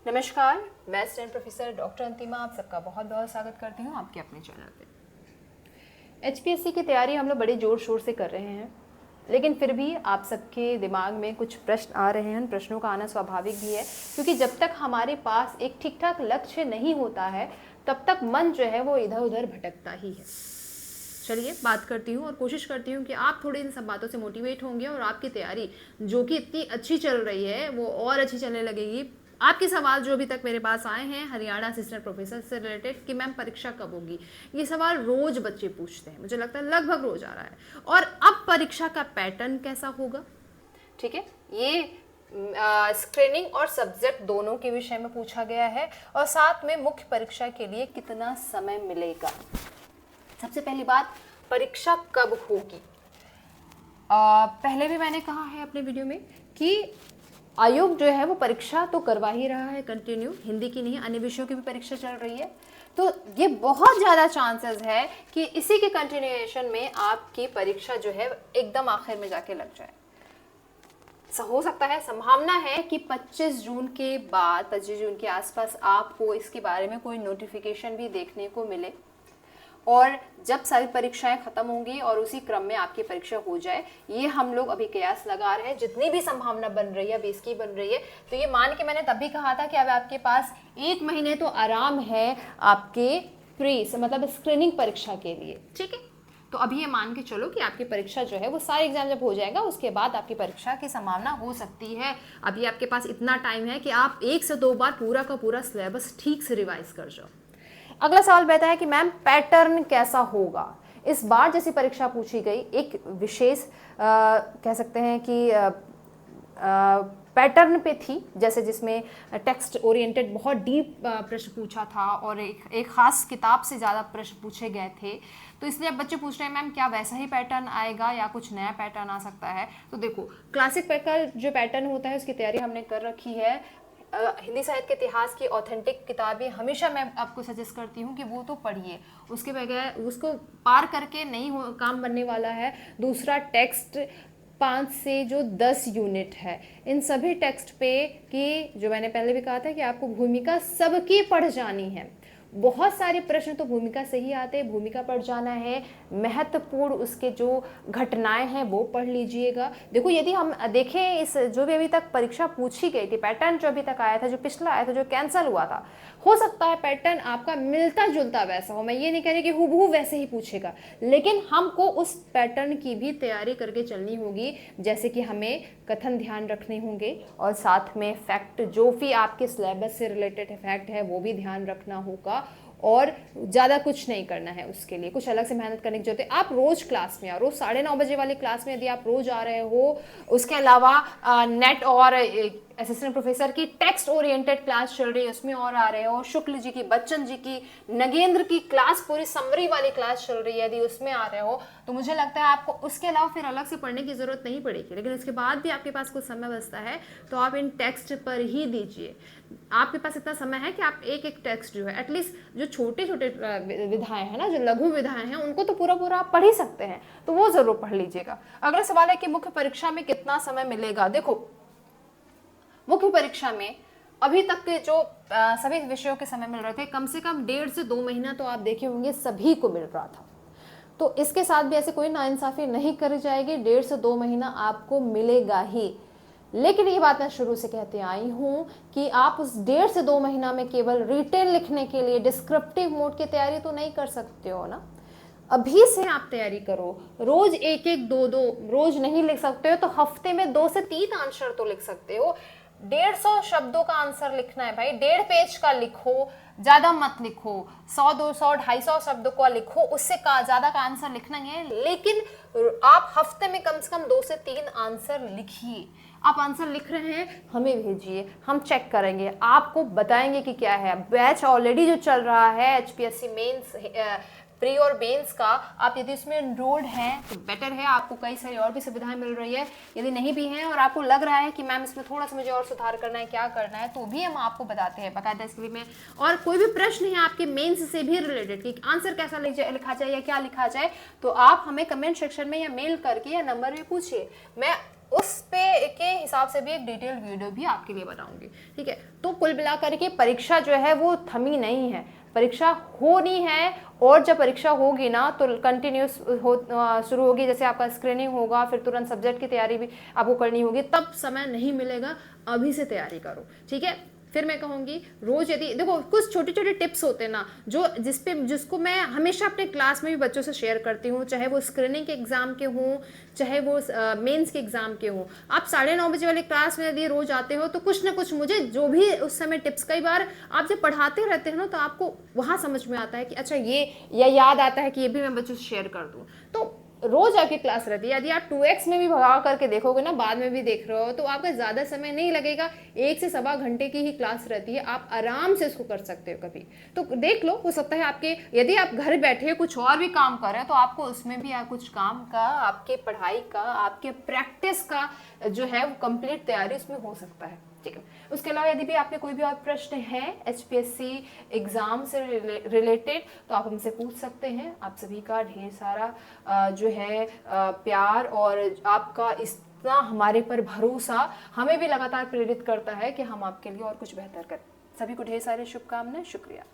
नमस्कार, मैं stand professor doctor अंतिमा आप सबका बहुत बहुत स्वागत करती हूँ आपके अपने चैनल पे। एचपीएससी की तैयारी हम लोग बड़े ज़ोर शोर से कर रहे हैं, लेकिन फिर भी आप सबके दिमाग में कुछ प्रश्न आ रहे हैं। प्रश्नों का आना स्वाभाविक भी है, क्योंकि जब तक हमारे पास एक ठीक ठाक लक्ष्य नहीं होता है तब तक मन जो है वो इधर उधर भटकता ही है। चलिए बात करती हूँ और कोशिश करती हूँ कि आप थोड़ी इन सब बातों से मोटिवेट होंगे और आपकी तैयारी जो कि इतनी अच्छी चल रही है वो और अच्छी चलने लगेगी। आपके सवाल जो अभी तक मेरे पास आए हैं हरियाणा असिस्टेंट प्रोफेसर से रिलेटेड कि मैम परीक्षा कब होगी, ये सवाल रोज बच्चे पूछते हैं, मुझे लगता है लगभग रोज आ रहा है। और अब परीक्षा का पैटर्न कैसा होगा, ठीक है, ये स्क्रीनिंग और सब्जेक्ट दोनों के विषय में पूछा गया है, और साथ में मुख्य परीक्षा के लिए कितना समय मिलेगा। सबसे पहली बात, परीक्षा कब होगी। पहले भी मैंने कहा है अपने वीडियो में कि आयोग जो है वो परीक्षा तो करवा ही रहा है कंटिन्यू, हिंदी की नहीं अन्य विषयों की भी परीक्षा चल रही है। तो ये बहुत ज़्यादा चांसेस है कि इसी के कंटिन्यूएशन में आपकी परीक्षा जो है एकदम आखिर में जाके लग जाए। हो सकता है, संभावना है कि 25 जून के बाद, 25 जून के आसपास आपको इसके बारे में कोई नोटिफिकेशन भी देखने को मिले, और जब सारी परीक्षाएं खत्म होंगी और उसी क्रम में आपकी परीक्षा हो जाए, ये हम लोग अभी कयास लगा रहे हैं। जितनी भी संभावना बन रही है, अभी इसकी बन रही है, तो ये मान के मैंने तभी कहा था कि अब आपके पास 1 महीने तो आराम है आपके प्री मतलब स्क्रीनिंग परीक्षा के लिए, ठीक है। तो अभी ये मान के चलो कि आपकी परीक्षा जो है वो सारे एग्जाम जब हो जाएगा उसके बाद आपकी परीक्षा की संभावना हो सकती है। अभी आपके पास इतना टाइम है कि आप 1 से 2 बार पूरा का पूरा सिलेबस ठीक से रिवाइज कर जाओ। अगला सवाल रहता है कि मैम पैटर्न कैसा होगा। इस बार जैसी परीक्षा पूछी गई एक विशेष कह सकते हैं कि पैटर्न पे थी, जैसे जिसमें टेक्स्ट ओरिएंटेड बहुत डीप प्रश्न पूछा था और एक खास किताब से ज़्यादा प्रश्न पूछे गए थे। तो इसलिए अब बच्चे पूछ रहे हैं मैम क्या वैसा ही पैटर्न आएगा या कुछ नया पैटर्न आ सकता है। तो देखो, क्लासिक पैकर जो पैटर्न होता है उसकी तैयारी हमने कर रखी है। हिंदी साहित्य के इतिहास की ऑथेंटिक किताबें हमेशा मैं आपको सजेस्ट करती हूँ कि वो तो पढ़िए, उसके बगैर उसको पार करके नहीं काम बनने वाला है। दूसरा, टेक्स्ट 5 से जो 10 यूनिट है, इन सभी टेक्स्ट पे कि जो मैंने पहले भी कहा था कि आपको भूमिका सबकी पढ़ जानी है। बहुत सारे प्रश्न तो भूमिका से ही आते हैं, भूमिका पढ़ जाना है। महत्वपूर्ण उसके जो घटनाएं हैं वो पढ़ लीजिएगा। देखो, यदि हम देखें इस जो भी अभी तक परीक्षा पूछी गई थी, पैटर्न जो अभी तक आया था, जो पिछला आया था, जो कैंसिल हुआ था, हो सकता है पैटर्न आपका मिलता जुलता वैसा हो। मैं ये नहीं कह रही कि हूबहू वैसे ही पूछेगा, लेकिन हमको उस पैटर्न की भी तैयारी करके चलनी होगी। जैसे कि हमें कथन ध्यान रखने होंगे और साथ में फैक्ट जो भी आपके सिलेबस से रिलेटेड फैक्ट है वो भी ध्यान रखना होगा, और ज़्यादा कुछ नहीं करना है। उसके लिए कुछ अलग से मेहनत करने की जरूरत है। आप रोज़ क्लास में आओ, रोज़ 9:30 बजे वाली क्लास में यदि आप रोज़ आ रहे हो, उसके अलावा नेट और असिस्टेंट प्रोफेसर की टेक्स्ट ओरिएंटेड क्लास चल रही है उसमें और आ रहे हो, शुक्ल जी की, बच्चन जी की, नगेंद्र की क्लास पूरी समरी वाली क्लास चल रही है, यदि उसमें आ रहे हो, तो मुझे लगता है आपको उसके अलावा फिर अलग से पढ़ने की जरूरत नहीं पड़ेगी। लेकिन इसके बाद भी आपके पास कुछ समय बचता है तो आप इन टेक्स्ट पर ही दीजिए। आपके पास इतना समय है कि आप एक एक टेक्स्ट जो है, एटलीस्ट जो छोटे छोटे विधाएं हैं ना, जो लघु विधाएं हैं, उनको तो पूरा पूरा आप पढ़ ही सकते हैं, तो वो जरूर पढ़ लीजिएगा। अगला सवाल है कि मुख्य परीक्षा में कितना समय मिलेगा। देखो, मुख्य परीक्षा में अभी तक के जो सभी विषयों के समय मिल रहे थे, कम से कम 1.5 से 2 महीना तो आप देखे होंगे सभी को मिल रहा था। तो इसके साथ भी ऐसे कोई नाइंसाफी नहीं करी जाएगी, 1.5 से 2 महीना आपको मिलेगा ही। लेकिन ये बात मैं शुरू से कहते आई हूँ कि आप उस 1.5 से 2 महीना में केवल रिटेन लिखने के लिए डिस्क्रिप्टिव मोड की तैयारी तो नहीं कर सकते हो ना। अभी से आप तैयारी करो, रोज 1-1, 2-2 रोज नहीं लिख सकते हो तो हफ्ते में 2 से 3 आंसर तो लिख सकते हो। 150 शब्दों का आंसर लिखना है भाई, 1.5 पेज का लिखो, ज्यादा मत लिखो, 100, 200, 250 शब्दों का लिखो, उससे ज्यादा का आंसर लिखना है। लेकिन आप हफ्ते में कम से कम 2 से 3 आंसर लिखिए। आप आंसर लिख रहे हैं, हमें भेजिए, हम चेक करेंगे, आपको बताएंगे कि क्या है। बैच ऑलरेडी जो चल रहा है एचपीएससी मेंस प्री और मेंस का, आप यदि उसमें एनरोल्ड हैं तो बेटर है, आपको कई सारी और भी सुविधाएं मिल रही है। यदि नहीं भी हैं और आपको लग रहा है कि मैम इसमें थोड़ा सा मुझे और सुधार करना है, क्या करना है, तो भी हम आपको बताते हैं बाकायदा इसके में। और कोई भी प्रश्न है आपके मेंस से भी रिलेटेड कि आंसर कैसा लिखा जाए या क्या लिखा जाए, तो आप हमें कमेंट सेक्शन में या मेल करके या नंबर में पूछिए। मैं उस पे के हिसाब से भी एक डिटेल वीडियो भी आपके लिए बनाऊंगी, ठीक है। तो कुल मिलाकर के परीक्षा जो है वो थमी नहीं है, परीक्षा होनी है, और जब परीक्षा होगी ना तो कंटिन्यूस शुरू होगी, जैसे आपका स्क्रीनिंग होगा, फिर तुरंत सब्जेक्ट की तैयारी भी आपको करनी होगी, तब समय नहीं मिलेगा, अभी से तैयारी करो, ठीक है। फिर मैं कहूँगी रोज यदि देखो कुछ छोटे छोटे टिप्स होते हैं ना, जो जिसको मैं हमेशा अपने क्लास में भी बच्चों से शेयर करती हूँ, चाहे वो स्क्रीनिंग के एग्जाम के हों, चाहे वो मेंस के एग्जाम के हों। आप 9:30 बजे वाले क्लास में यदि रोज आते हो तो कुछ ना कुछ मुझे जो भी उस समय टिप्स, कई बार आप जब पढ़ाते रहते हैं ना तो आपको वहाँ समझ में आता है कि अच्छा ये, या याद आता है कि ये भी मैं बच्चों से शेयर कर दूँ। तो रोज आपकी क्लास रहती है, यदि आप 2x में भी भगा करके देखोगे ना, बाद में भी देख रहे हो, तो आपका ज्यादा समय नहीं लगेगा, 1 से सवा घंटे की ही क्लास रहती है, आप आराम से इसको कर सकते हो कभी। तो देख लो, हो सकता है आपके, यदि आप घर बैठे कुछ और भी काम कर रहे हैं तो आपको उसमें भी कुछ काम का, आपके पढ़ाई का, आपके प्रैक्टिस का जो है वो कंप्लीट तैयारी उसमें हो सकता है, ठीक है। उसके अलावा यदि भी आपके कोई भी और प्रश्न है HPSC एग्जाम से रिलेटेड तो आप हमसे पूछ सकते हैं। आप सभी का ढेर सारा जो है प्यार और आपका इतना हमारे पर भरोसा हमें भी लगातार प्रेरित करता है कि हम आपके लिए और कुछ बेहतर करें। सभी को ढेर सारी शुभकामनाएं, शुक्रिया।